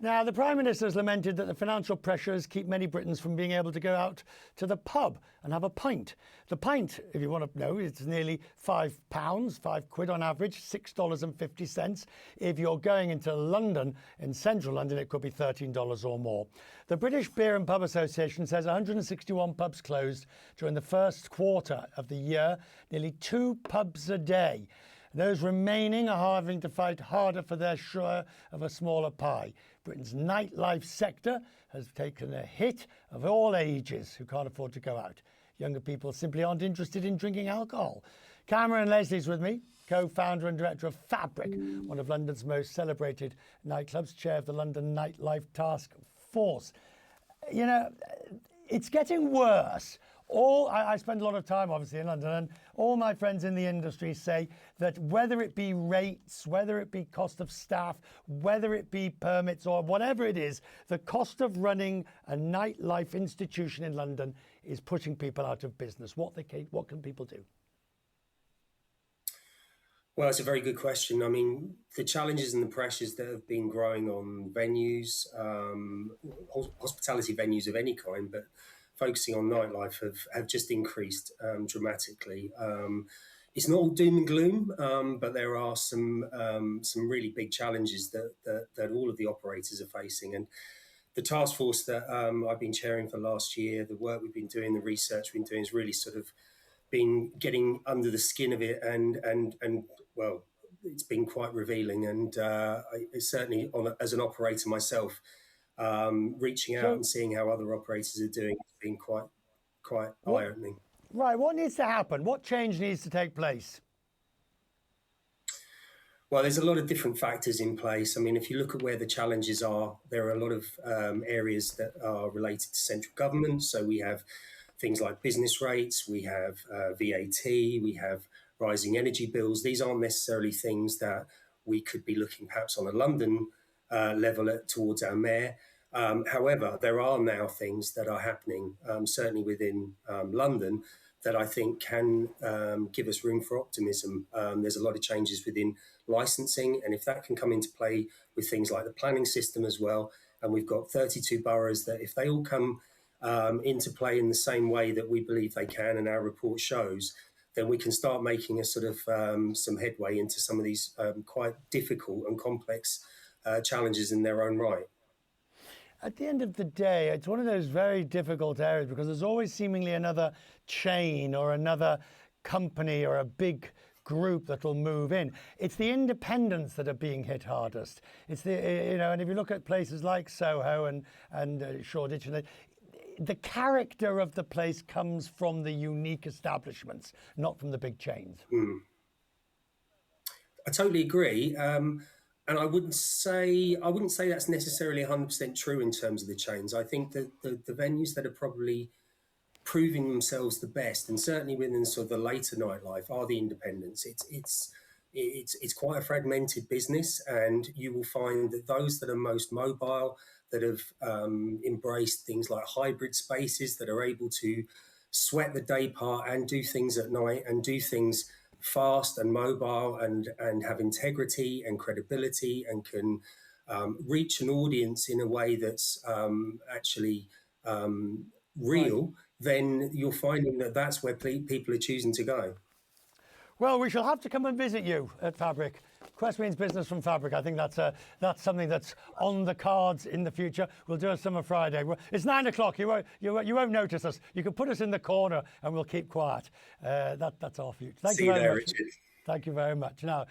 Now, the Prime Minister has lamented that the financial pressures keep many Britons from being able to go out to the pub and have a pint. The pint, if you want to know, is nearly £5, £5 on average, $6.50. If you're going into London, in central London, it could be $13 or more. The British Beer and Pub Association says 161 pubs closed during the first quarter of the year, nearly 2 pubs a day. Those remaining are having to fight harder for their share of a smaller pie. Britain's nightlife sector has taken a hit of all ages who can't afford to go out. Younger people simply aren't interested in drinking alcohol. Cameron Leslie's with me, co-founder and director of Fabric, one of London's most celebrated nightclubs, chair of the London Nightlife Task Force. You know, it's getting worse. I spend a lot of time, obviously, in London, and all my friends in the industry say that whether it be rates, whether it be cost of staff, whether it be permits or whatever it is, the cost of running a nightlife institution in London is putting people out of business. What can people do? Well, it's a very good question. I mean, the challenges and the pressures that have been growing on venues, hospitality venues of any kind, but focusing on nightlife have just increased dramatically. It's not all doom and gloom, but there are some really big challenges that all of the operators are facing. And the task force that I've been chairing for last year, the work we've been doing, the research we've been doing, has really sort of been getting under the skin of it, and well, it's been quite revealing. And certainly, as an operator myself, reaching out and seeing how other operators are doing has been quite eye-opening. Right, what needs to happen? What change needs to take place? Well, there's a lot of different factors in place. I mean, if you look at where the challenges are, there are a lot of areas that are related to central government. So we have things like business rates, we have VAT, we have rising energy bills. These aren't necessarily things that we could be looking perhaps on a London level towards our mayor. However, there are now things that are happening, certainly within London, that I think can give us room for optimism. There's a lot of changes within licensing, and if that can come into play with things like the planning system as well, and we've got 32 boroughs that if they all come into play in the same way that we believe they can, and our report shows, then we can start making a sort of some headway into some of these quite difficult and complex challenges in their own right. At the end of the day, it's one of those very difficult areas because there's always seemingly another chain or another company or a big group that will move in. It's the independents that are being hit hardest. It's the, and if you look at places like Soho and Shoreditch, the character of the place comes from the unique establishments, not from the big chains. I totally agree. And I wouldn't say that's necessarily 100% true in terms of the chains. I think that the venues that are probably proving themselves the best, and certainly within sort of the later nightlife, are the independents. It's quite a fragmented business, and you will find that those that are most mobile, that have embraced things like hybrid spaces, that are able to sweat the day part and do things at night and do things fast and mobile and have integrity and credibility and can reach an audience in a way that's actually real, then you're finding that that's where people are choosing to go. Well, we shall have to come and visit you at Fabric. Quest means business from Fabric. I think that's something that's on the cards in the future. We'll do a summer Friday. It's 9 o'clock. You won't notice us. You can put us in the corner and we'll keep quiet. That's our future. See you there, Richard. Thank you very much. Now,